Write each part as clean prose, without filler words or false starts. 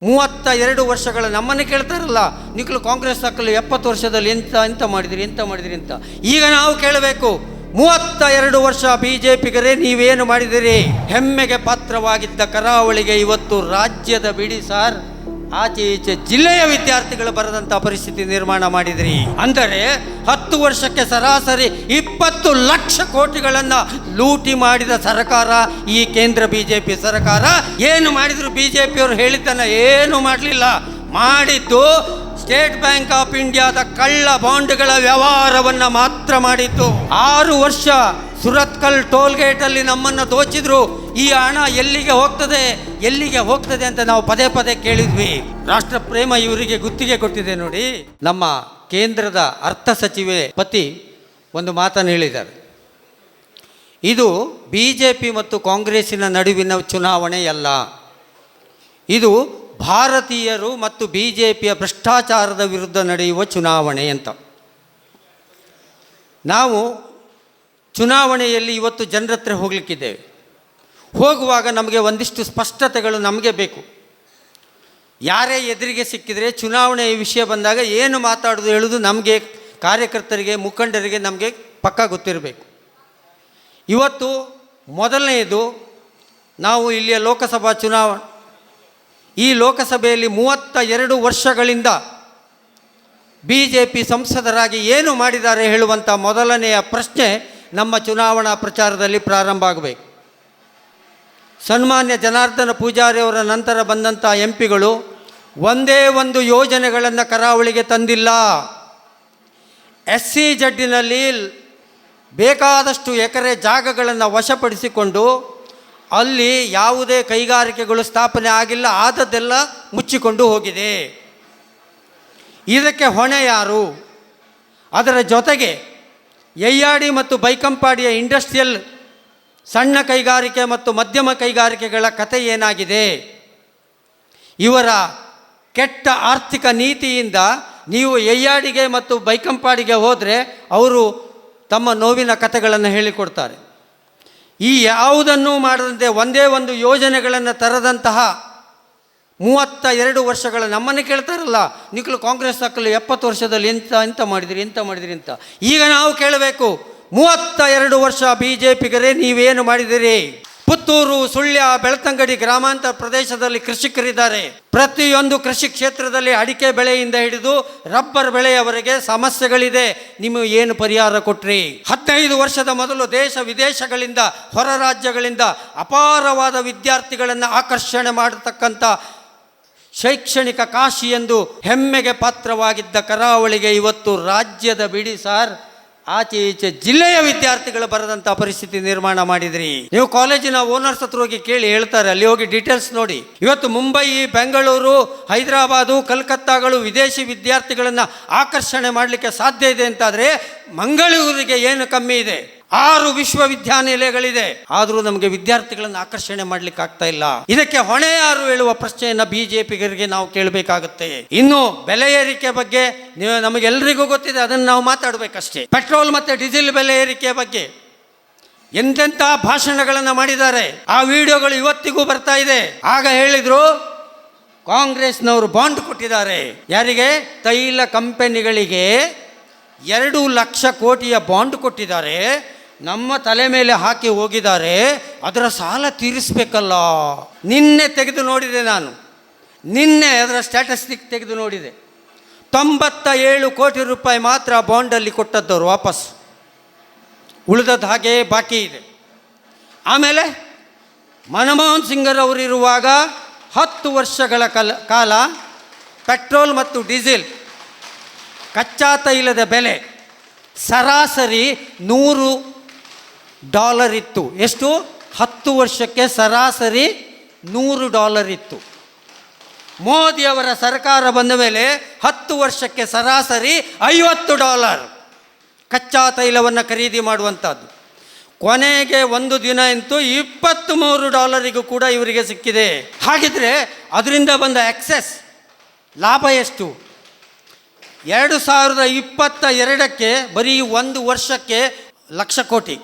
32 ವರ್ಷಗಳ ನಮ್ಮನ್ನೇ ಕೇಳ್ತಾರಲ್ಲ, ನಿಖಲು ಕಾಂಗ್ರೆಸ್ ಹಾಕಲು 70 ವರ್ಷದಲ್ಲಿ ಎಂತ ಮಾಡಿದಿರಿ ಅಂತ. ಈಗ ನಾವು ಕೇಳಬೇಕು, 32 ವರ್ಷ ಬಿಜೆಪಿಗರೇ ನೀವೇನು ಮಾಡಿದಿರಿ? ಹೆಮ್ಮೆಗೆ ಪಾತ್ರವಾಗಿದ್ದ ಕರಾವಳಿಗೆ ಇವತ್ತು ರಾಜ್ಯದ ಬಿಡಿ ಸಾರ್, ಆಚೆ ಈಚೆ ಜಿಲ್ಲೆಯ ವಿದ್ಯಾರ್ಥಿಗಳು ಬರದಂಥ ಪರಿಸ್ಥಿತಿ ನಿರ್ಮಾಣ ಮಾಡಿದ್ರಿ. ಅಂದರೆ 10 ವರ್ಷಕ್ಕೆ ಸರಾಸರಿ 20 ಲಕ್ಷ ಕೋಟಿಗಳನ್ನು ಲೂಟಿ ಮಾಡಿದ ಸರ್ಕಾರ ಈ ಕೇಂದ್ರ ಬಿಜೆಪಿ ಸರ್ಕಾರ. ಏನು ಮಾಡಿದ್ರು ಬಿಜೆಪಿಯವರು ಹೇಳಿದ್ದನ್ನು ಏನು ಮಾಡಲಿಲ್ಲ. ಮಾಡಿದ್ದು ಸ್ಟೇಟ್ ಬ್ಯಾಂಕ್ ಆಫ್ ಇಂಡಿಯಾದ ಕಳ್ಳ ಬಾಂಡ್ಗಳ ವ್ಯವಹಾರವನ್ನು ಮಾತ್ರ ಮಾಡಿದ್ದು. 6 ವರ್ಷ ಸುರತ್ಕಲ್ ಟೋಲ್ ಗೇಟಲ್ಲಿ ನಮ್ಮನ್ನು ದೋಚಿದ್ರು. ಈ ಹಣ ಎಲ್ಲಿಗೆ ಹೋಗ್ತದೆ ಅಂತ ನಾವು ಪದೇ ಪದೇ ಕೇಳಿದ್ವಿ. ರಾಷ್ಟ್ರ ಪ್ರೇಮ ಇವರಿಗೆ ಗುತ್ತಿಗೆ ಕೊಟ್ಟಿದೆ ನೋಡಿ. ನಮ್ಮ ಕೇಂದ್ರದ ಅರ್ಥ ಸಚಿವೆ ಪತಿ ಒಂದು ಮಾತನ್ನು ಹೇಳಿದ್ದಾರೆ, ಇದು ಬಿಜೆಪಿ ಮತ್ತು ಕಾಂಗ್ರೆಸ್ಸಿನ ನಡುವಿನ ಚುನಾವಣೆಯಲ್ಲ, ಇದು ಭಾರತೀಯರು ಮತ್ತು ಬಿಜೆಪಿಯ ಭ್ರಷ್ಟಾಚಾರದ ವಿರುದ್ಧ ನಡೆಯುವ ಚುನಾವಣೆ ಅಂತ. ನಾವು ಚುನಾವಣೆಯಲ್ಲಿ ಇವತ್ತು ಜನರ ಹತ್ರ ಹೋಗಲಿಕ್ಕಿದ್ದೇವೆ. ಹೋಗುವಾಗ ನಮಗೆ ಒಂದಿಷ್ಟು ಸ್ಪಷ್ಟತೆಗಳು ನಮಗೆ ಬೇಕು. ಯಾರೇ ಎದುರಿಗೆ ಸಿಕ್ಕಿದರೆ ಚುನಾವಣೆಯ ವಿಷಯ ಬಂದಾಗ ಏನು ಮಾತಾಡೋದು ಹೇಳೋದು ನಮಗೆ, ಕಾರ್ಯಕರ್ತರಿಗೆ, ಮುಖಂಡರಿಗೆ ನಮಗೆ ಪಕ್ಕಾ ಗೊತ್ತಿರಬೇಕು. ಇವತ್ತು ಮೊದಲನೆಯದು, ನಾವು ಇಲ್ಲಿಯ ಲೋಕಸಭಾ ಚುನಾವಣೆ, ಈ ಲೋಕಸಭೆಯಲ್ಲಿ 32 ವರ್ಷಗಳಿಂದ ಬಿಜೆಪಿ ಸಂಸದರಾಗಿ ಏನು ಮಾಡಿದ್ದಾರೆ ಹೇಳುವಂಥ ಮೊದಲನೆಯ ಪ್ರಶ್ನೆ ನಮ್ಮ ಚುನಾವಣಾ ಪ್ರಚಾರದಲ್ಲಿ ಪ್ರಾರಂಭ ಆಗಬೇಕು. ಸನ್ಮಾನ್ಯ ಜನಾರ್ದನ ಪೂಜಾರಿ ಅವರ ನಂತರ ಬಂದಂಥ ಎಂಪಿಗಳು ಒಂದೇ ಒಂದು ಯೋಜನೆಗಳನ್ನು ಕರಾವಳಿಗೆ ತಂದಿಲ್ಲ. SEZನಲ್ಲಿ ಬೇಕಾದಷ್ಟು ಎಕರೆ ಜಾಗಗಳನ್ನು ವಶಪಡಿಸಿಕೊಂಡು ಅಲ್ಲಿ ಯಾವುದೇ ಕೈಗಾರಿಕೆಗಳು ಸ್ಥಾಪನೆ ಆಗಿಲ್ಲ, ಆದದ್ದೆಲ್ಲ ಮುಚ್ಚಿಕೊಂಡು ಹೋಗಿದೆ. ಇದಕ್ಕೆ ಹೊಣೆ ಯಾರು? ಅದರ ಜೊತೆಗೆ ಯಯ್ಯಾಡಿ ಮತ್ತು ಬೈಕಂಪಾಡಿಯ ಇಂಡಸ್ಟ್ರಿಯಲ್ ಸಣ್ಣ ಕೈಗಾರಿಕೆ ಮತ್ತು ಮಧ್ಯಮ ಕೈಗಾರಿಕೆಗಳ ಕಥೆ ಏನಾಗಿದೆ? ಇವರ ಕೆಟ್ಟ ಆರ್ಥಿಕ ನೀತಿಯಿಂದ ನೀವು ಯಯ್ಯಾಡಿಗೆ ಮತ್ತು ಬೈಕಂಪಾಡಿಗೆ ಹೋದರೆ ಅವರು ತಮ್ಮ ನೋವಿನ ಕಥೆಗಳನ್ನು ಹೇಳಿಕೊಡ್ತಾರೆ. ಈ ಯಾವುದನ್ನೂ ಮಾಡದಂತೆ ಒಂದೇ ಒಂದು ಯೋಜನೆಗಳನ್ನು ತರದಂತಹ 32 ವರ್ಷಗಳ ನಮ್ಮನ್ನೇ ಕೇಳ್ತಾರಲ್ಲ, ನಿಖಲು ಕಾಂಗ್ರೆಸ್ ಹಾಕಲು 70 ವರ್ಷದಲ್ಲಿ ಎಂತ ಮಾಡಿದಿರಿ ಅಂತ. ಈಗ ನಾವು ಕೇಳಬೇಕು, 32 ವರ್ಷ ಬಿಜೆಪಿಗರೇ ನೀವೇನು ಮಾಡಿದಿರಿ? ಪುತ್ತೂರು, ಸುಳ್ಯ, ಬೆಳ್ತಂಗಡಿ ಗ್ರಾಮಾಂತರ ಪ್ರದೇಶದಲ್ಲಿ ಕೃಷಿಕರಿದ್ದಾರೆ. ಪ್ರತಿಯೊಂದು ಕೃಷಿ ಕ್ಷೇತ್ರದಲ್ಲಿ ಅಡಿಕೆ ಬೆಳೆಯಿಂದ ಹಿಡಿದು ರಬ್ಬರ್ ಬೆಳೆಯವರೆಗೆ ಸಮಸ್ಯೆಗಳಿದೆ. ನೀವು ಏನು ಪರಿಹಾರ ಕೊಟ್ರಿ? 15 ವರ್ಷದ ಮೊದಲು ದೇಶ ವಿದೇಶಗಳಿಂದ, ಹೊರ ರಾಜ್ಯಗಳಿಂದ ಅಪಾರವಾದ ವಿದ್ಯಾರ್ಥಿಗಳನ್ನು ಆಕರ್ಷಣೆ ಮಾಡತಕ್ಕಂಥ ಶೈಕ್ಷಣಿಕ ಕಾಶಿ ಎಂದು ಹೆಮ್ಮೆಗೆ ಪಾತ್ರವಾಗಿದ್ದ ಕರಾವಳಿಗೆ ಇವತ್ತು ರಾಜ್ಯದ ಬಿಡಿ ಸಾರ್, ಆಚೆ ಈಚೆ ಜಿಲ್ಲೆಯ ವಿದ್ಯಾರ್ಥಿಗಳು ಬರದಂಥ ಪರಿಸ್ಥಿತಿ ನಿರ್ಮಾಣ ಮಾಡಿದ್ರಿ. ನೀವು ಕಾಲೇಜಿನ ಓನರ್ಸ್ ಹತ್ರ ಹೋಗಿ ಕೇಳಿ, ಹೇಳ್ತಾರೆ, ಅಲ್ಲಿ ಹೋಗಿ ಡೀಟೇಲ್ಸ್ ನೋಡಿ. ಇವತ್ತು ಮುಂಬೈ, ಬೆಂಗಳೂರು, ಹೈದರಾಬಾದು, ಕಲ್ಕತ್ತಾಗಳು ವಿದೇಶಿ ವಿದ್ಯಾರ್ಥಿಗಳನ್ನು ಆಕರ್ಷಣೆ ಮಾಡಲಿಕ್ಕೆ ಸಾಧ್ಯ ಇದೆ ಅಂತಾದರೆ ಮಂಗಳೂರಿಗೆ ಏನು ಕಮ್ಮಿ ಇದೆ? 6 ವಿಶ್ವವಿದ್ಯಾನಿಲಯಗಳಿದೆ, ಆದರೂ ನಮಗೆ ವಿದ್ಯಾರ್ಥಿಗಳನ್ನು ಆಕರ್ಷಣೆ ಮಾಡಲಿಕ್ಕೆ ಆಗ್ತಾ ಇಲ್ಲ. ಇದಕ್ಕೆ ಹೊಣೆ ಯಾರು ಹೇಳುವ ಪ್ರಶ್ನೆಯನ್ನು ಬಿಜೆಪಿಗರಿಗೆ ನಾವು ಕೇಳಬೇಕಾಗುತ್ತೆ. ಇನ್ನು ಬೆಲೆ ಏರಿಕೆ ಬಗ್ಗೆ ನಮಗೆಲ್ಲರಿಗೂ ಗೊತ್ತಿದೆ, ಅದನ್ನು ನಾವು ಮಾತಾಡಬೇಕಷ್ಟೇ. ಪೆಟ್ರೋಲ್ ಮತ್ತು ಡೀಸೆಲ್ ಬೆಲೆ ಏರಿಕೆ ಬಗ್ಗೆ ಎಂತೆಂಥ ಭಾಷಣಗಳನ್ನು ಮಾಡಿದ್ದಾರೆ, ಆ ವಿಡಿಯೋಗಳು ಇವತ್ತಿಗೂ ಬರ್ತಾ ಇದೆ. ಆಗ ಹೇಳಿದ್ರು, ಕಾಂಗ್ರೆಸ್ನವರು ಬಾಂಡ್ ಕೊಟ್ಟಿದ್ದಾರೆ. ಯಾರಿಗೆ? ತೈಲ ಕಂಪನಿಗಳಿಗೆ 2 ಲಕ್ಷ ಕೋಟಿಯ ಬಾಂಡ್ ಕೊಟ್ಟಿದ್ದಾರೆ. ನಮ್ಮ ತಲೆ ಮೇಲೆ ಹಾಕಿ ಹೋಗಿದ್ದಾರೆ. ಅದರ ಸಾಲ ತೀರಿಸಬೇಕಲ್ಲ. ನಿನ್ನೆ ತೆಗೆದು ನೋಡಿದೆ, ನಿನ್ನೆ ಅದರ ಸ್ಟ್ಯಾಟಿಸ್ಟಿಕ್ ತೆಗೆದು ನೋಡಿದೆ. 97 ಕೋಟಿ ರೂಪಾಯಿ ಮಾತ್ರ ಬಾಂಡಲ್ಲಿ ಕೊಟ್ಟದ್ದವರು ವಾಪಸ್, ಉಳಿದದ್ದು ಹಾಗೇ ಬಾಕಿ ಇದೆ. ಆಮೇಲೆ ಮನಮೋಹನ್ ಸಿಂಗರವರು ಇರುವಾಗ 10 ವರ್ಷಗಳ ಕಾಲ ಪೆಟ್ರೋಲ್ ಮತ್ತು ಡೀಸೆಲ್ ಕಚ್ಚಾ ತೈಲದ ಬೆಲೆ ಸರಾಸರಿ $100 ಇತ್ತು. ಎಷ್ಟು? 10 ವರ್ಷಕ್ಕೆ ಸರಾಸರಿ $100 ಇತ್ತು. ಮೋದಿಯವರ ಸರ್ಕಾರ ಬಂದ ಮೇಲೆ 10 ವರ್ಷಕ್ಕೆ ಸರಾಸರಿ $50 ಕಚ್ಚಾ ತೈಲವನ್ನು ಖರೀದಿ ಮಾಡುವಂಥದ್ದು. ಕೊನೆಗೆ ಒಂದು ದಿನ ಅಂತೂ $23 ಕೂಡ ಇವರಿಗೆ ಸಿಕ್ಕಿದೆ. ಹಾಗಿದ್ರೆ ಅದರಿಂದ ಬಂದ ಎಕ್ಸೆಸ್ ಲಾಭ ಎಷ್ಟು? 2022ಕ್ಕೆ ಬರೀ ಒಂದು ವರ್ಷಕ್ಕೆ ಲಕ್ಷ ಕೋಟಿ,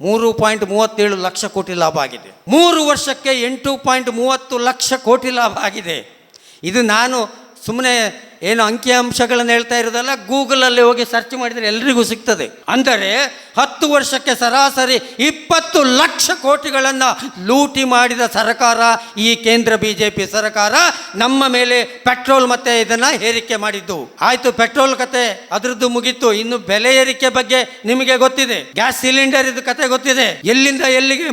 3.37 ಲಕ್ಷ ಕೋಟಿ ಲಾಭ ಆಗಿದೆ. 3 ವರ್ಷಕ್ಕೆ 8.30 ಲಕ್ಷ ಕೋಟಿ ಲಾಭ ಆಗಿದೆ. ಇದು ನಾನು ಸುಮ್ಮನೆ ಏನು ಅಂಕಿಅಂಶಗಳನ್ನು ಹೇಳ್ತಾ ಇರೋದಲ್ಲ, ಗೂಗಲಲ್ಲಿ ಹೋಗಿ ಸರ್ಚ್ ಮಾಡಿದರೆ ಎಲ್ರಿಗೂ ಸಿಗ್ತದೆ. ಅಂದರೆ 10 ವರ್ಷಕ್ಕೆ ಸರಾಸರಿ 20 ಲಕ್ಷ ಕೋಟಿಗಳನ್ನು ಲೂಟಿ ಮಾಡಿದ ಸರ್ಕಾರ ಈ ಕೇಂದ್ರ BJP ಸರ್ಕಾರ. ನಮ್ಮ ಮೇಲೆ ಪೆಟ್ರೋಲ್ ಮತ್ತೆ ಇದನ್ನು ಏರಿಕೆ ಮಾಡಿದ್ದು ಆಯಿತು. ಪೆಟ್ರೋಲ್ ಕತೆ ಅದರದ್ದು ಮುಗೀತು. ಇನ್ನು ಬೆಲೆ ಏರಿಕೆ ಬಗ್ಗೆ ನಿಮಗೆ ಗೊತ್ತಿದೆ. ಗ್ಯಾಸ್ ಸಿಲಿಂಡರ್ ಇದು ಕತೆ ಗೊತ್ತಿದೆ. ಎಲ್ಲಿಂದ ಎಲ್ಲಿಗೆ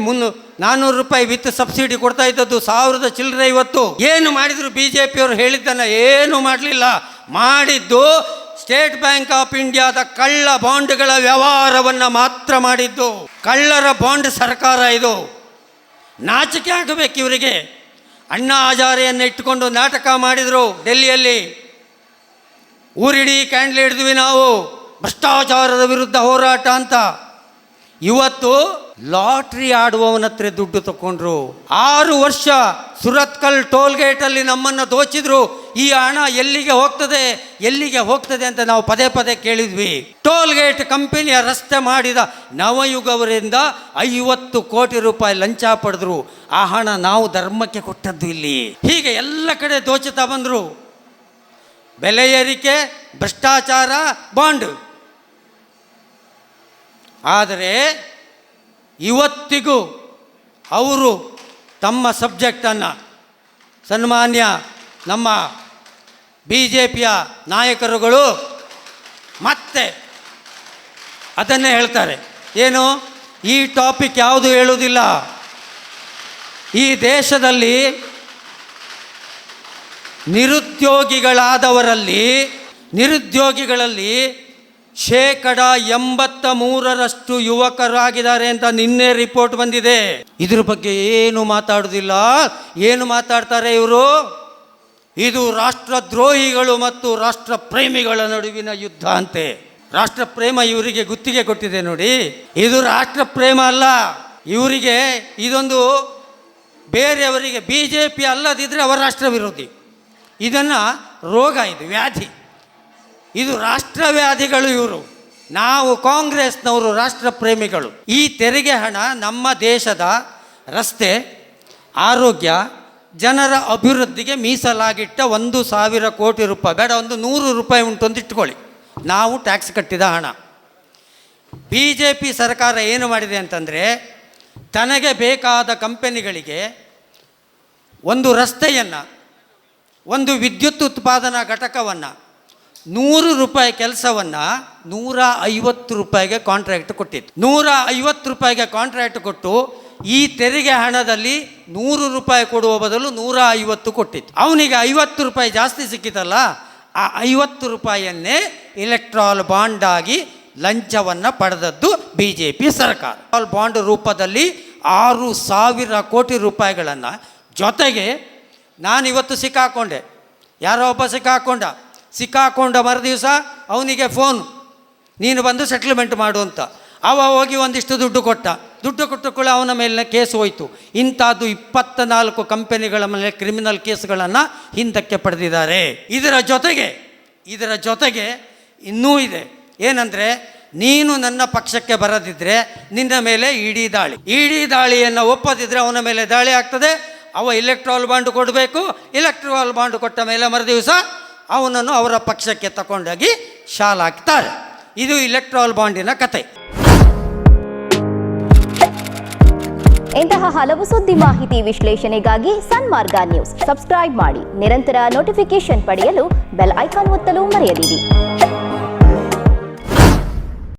400 ರೂಪಾಯಿ ವಿತ್ ಸಬ್ಸಿಡಿ ಕೊಡ್ತಾ ಇದ್ದದ್ದು 1000 ಚಿಲ್ಲರೆ. ಇವತ್ತು ಏನು ಮಾಡಿದ್ರು BJPಯವರು ಹೇಳಿದ್ದನ್ನು ಏನೂ ಮಾಡಲಿಲ್ಲ. ಮಾಡಿದ್ದು ಸ್ಟೇಟ್ ಬ್ಯಾಂಕ್ ಆಫ್ ಇಂಡಿಯಾದ ಕಳ್ಳ ಬಾಂಡ್ಗಳ ವ್ಯವಹಾರವನ್ನು ಮಾತ್ರ ಮಾಡಿದ್ದು. ಕಳ್ಳರ ಬಾಂಡ್ ಸರ್ಕಾರ ಇದು. ನಾಚಿಕೆ ಆಗಬೇಕು ಇವರಿಗೆ. ಅಣ್ಣಾ ಹಜಾರೆಯನ್ನು ಇಟ್ಟುಕೊಂಡು ನಾಟಕ ಮಾಡಿದರು ಡೆಲ್ಲಿಯಲ್ಲಿ. ಊರಿಡೀ ಕ್ಯಾಂಡಲ್ ಹಿಡಿದ್ವಿ ನಾವು, ಭ್ರಷ್ಟಾಚಾರದ ವಿರುದ್ಧ ಹೋರಾಟ ಅಂತ. ಇವತ್ತು ಲಾಟ್ರಿ ಆಡುವವನ ಹತ್ರ ದುಡ್ಡು ತಗೊಂಡ್ರು. 6 ವರ್ಷ ಸುರತ್ಕಲ್ ಟೋಲ್ ಗೇಟಲ್ಲಿ ನಮ್ಮನ್ನು ದೋಚಿದ್ರು. ಈ ಹಣ ಎಲ್ಲಿಗೆ ಹೋಗ್ತದೆ, ಎಲ್ಲಿಗೆ ಹೋಗ್ತದೆ ಅಂತ ನಾವು ಪದೇ ಪದೇ ಕೇಳಿದ್ವಿ. ಟೋಲ್ ಗೇಟ್ ಕಂಪನಿಯ ರಸ್ತೆ ಮಾಡಿದ ನವಯುಗವರಿಂದ 50 ಕೋಟಿ ರೂಪಾಯಿ ಲಂಚ ಪಡೆದ್ರು. ಆ ಹಣ ನಾವು ಧರ್ಮಕ್ಕೆ ಕೊಟ್ಟದ್ದು ಇಲ್ಲಿ. ಹೀಗೆ ಎಲ್ಲ ಕಡೆ ದೋಚುತ್ತಾ ಬಂದರು. ಬೆಲೆ ಏರಿಕೆ, ಭ್ರಷ್ಟಾಚಾರ, ಬಾಂಡ್. ಆದರೆ ಇವತ್ತಿಗೂ ಅವರು ತಮ್ಮ ಸಬ್ಜೆಕ್ಟನ್ನು ಸನ್ಮಾನ್ಯ ನಮ್ಮ BJPಯ ನಾಯಕರುಗಳು ಮತ್ತೆ ಅದನ್ನೇ ಹೇಳ್ತಾರೆ. ಏನು, ಈ ಟಾಪಿಕ್ ಯಾವುದು ಹೇಳುವುದಿಲ್ಲ. ಈ ದೇಶದಲ್ಲಿ ನಿರುದ್ಯೋಗಿಗಳಲ್ಲಿ 83% ಯುವಕರಾಗಿದ್ದಾರೆ ಅಂತ ನಿನ್ನೆ ರಿಪೋರ್ಟ್ ಬಂದಿದೆ. ಇದ್ರ ಬಗ್ಗೆ ಏನು ಮಾತಾಡೋದಿಲ್ಲ. ಏನು ಮಾತಾಡ್ತಾರೆ ಇವರು? ಇದು ರಾಷ್ಟ್ರದ್ರೋಹಿಗಳು ಮತ್ತು ರಾಷ್ಟ್ರ ಪ್ರೇಮಿಗಳ ನಡುವಿನ ಯುದ್ಧ ಅಂತೆ. ರಾಷ್ಟ್ರ ಪ್ರೇಮ ಇವರಿಗೆ ಗುತ್ತಿಗೆ ಕೊಟ್ಟಿದೆ ನೋಡಿ. ಇದು ರಾಷ್ಟ್ರ ಪ್ರೇಮ ಅಲ್ಲ. ಇವರಿಗೆ ಇದೊಂದು ಬೇರೆಯವರಿಗೆ BJP ಅಲ್ಲದಿದ್ದರೆ ಅವರ ರಾಷ್ಟ್ರ ವಿರೋಧಿ. ಇದನ್ನು ರೋಗ, ಇದು ವ್ಯಾಧಿ, ಇದು ರಾಷ್ಟ್ರವ್ಯಾಧಿಗಳು ಇವರು. ನಾವು ಕಾಂಗ್ರೆಸ್ನವರು ರಾಷ್ಟ್ರ ಪ್ರೇಮಿಗಳು. ಈ ತೆರಿಗೆ ಹಣ ನಮ್ಮ ದೇಶದ ರಸ್ತೆ, ಆರೋಗ್ಯ, ಜನರ ಅಭಿವೃದ್ಧಿಗೆ ಮೀಸಲಾಗಿಟ್ಟ 1,000 ಕೋಟಿ ರೂಪಾಯಿ, ಬೇಡ 100 ರೂಪಾಯಿ ಉಂಟು ಅಂತ ಇಟ್ಕೊಳ್ಳಿ, ನಾವು ಟ್ಯಾಕ್ಸ್ ಕಟ್ಟಿದ ಹಣ. BJP ಸರ್ಕಾರ ಏನು ಮಾಡಿದೆ ಅಂತಂದರೆ, ತನಗೆ ಬೇಕಾದ ಕಂಪನಿಗಳಿಗೆ ಒಂದು ರಸ್ತೆಯನ್ನು, ಒಂದು ವಿದ್ಯುತ್ ಉತ್ಪಾದನಾ ಘಟಕವನ್ನು, 100 ರೂಪಾಯಿ ಕೆಲಸವನ್ನು 150 ರೂಪಾಯಿಗೆ ಕಾಂಟ್ರಾಕ್ಟ್ ಕೊಟ್ಟಿತ್ತು. 150 ರೂಪಾಯಿಗೆ ಕಾಂಟ್ರಾಕ್ಟ್ ಕೊಟ್ಟು ಈ ತೆರಿಗೆ ಹಣದಲ್ಲಿ 100 ರೂಪಾಯಿ ಕೊಡುವ ಬದಲು 150 ಕೊಟ್ಟಿತ್ತು. ಅವನಿಗೆ 50 ರೂಪಾಯಿ ಜಾಸ್ತಿ ಸಿಕ್ಕಿತಲ್ಲ, ಆ 50 ರೂಪಾಯಿಯನ್ನೇ ಇಲೆಕ್ಟ್ರಾಲ್ ಬಾಂಡ್ ಆಗಿ ಲಂಚವನ್ನು ಪಡೆದದ್ದು BJP ಸರ್ಕಾರ. ಬಾಂಡ್ ರೂಪದಲ್ಲಿ 6,000 ಕೋಟಿ ರೂಪಾಯಿಗಳನ್ನು. ಜೊತೆಗೆ ನಾನಿವತ್ತು ಸಿಕ್ಕಾಕೊಂಡೆ, ಯಾರೋ ಒಬ್ಬ ಸಿಕ್ಕಾಕೊಂಡ ಮರುದಿವಸ ಅವನಿಗೆ ಫೋನ್, ನೀನು ಬಂದು ಸೆಟ್ಲ್ಮೆಂಟ್ ಮಾಡು ಅಂತ. ಅವ ಹೋಗಿ ಒಂದಿಷ್ಟು ದುಡ್ಡು ಕೊಟ್ಟ ಕೂಡ ಅವನ ಮೇಲಿನ ಕೇಸ್ ಹೋಯಿತು. ಇಂಥದ್ದು 24 ಕಂಪನಿಗಳ ಮೇಲೆ ಕ್ರಿಮಿನಲ್ ಕೇಸ್ಗಳನ್ನು ಹಿಂದಕ್ಕೆ ಪಡೆದಿದ್ದಾರೆ. ಇದರ ಜೊತೆಗೆ ಇನ್ನೂ ಇದೆ. ಏನಂದರೆ, ನೀನು ನನ್ನ ಪಕ್ಷಕ್ಕೆ ಬರದಿದ್ದರೆ ನಿನ್ನ ಮೇಲೆ ಇಡಿ ದಾಳಿಯನ್ನು ಒಪ್ಪದಿದ್ದರೆ ಅವನ ಮೇಲೆ ದಾಳಿ ಆಗ್ತದೆ. ಅವ ಇಲೆಕ್ಟ್ರಾಲ್ ಬಾಂಡ್ ಕೊಡಬೇಕು. ಇಲೆಕ್ಟ್ರಾಲ್ ಬಾಂಡ್ ಕೊಟ್ಟ ಮೇಲೆ ಮರುದಿವಸ ಅವನನ್ನು ಅವರ ಪಕ್ಷಕ್ಕೆ ತಗೊಂಡೋಗಿ ಶಾಲ್ ಹಾಕ್ತಾರೆ. ಇದು ಇಲೆಕ್ಟ್ರಾಲ್ ಬಾಂಡಿನ ಕತೆ. ಇಂತಹ ಹಲವು ಸುದ್ದಿ ಮಾಹಿತಿ ವಿಶ್ಲೇಷಣೆಗಾಗಿ ಸನ್ಮಾರ್ಗ ನ್ಯೂಸ್ ಸಬ್ಸ್ಕ್ರೈಬ್ ಮಾಡಿ. ನಿರಂತರ ನೋಟಿಫಿಕೇಶನ್ ಪಡೆಯಲು ಬೆಲ್ ಐಕಾನ್ ಒತ್ತಲು ಮರೆಯದಿರಿ.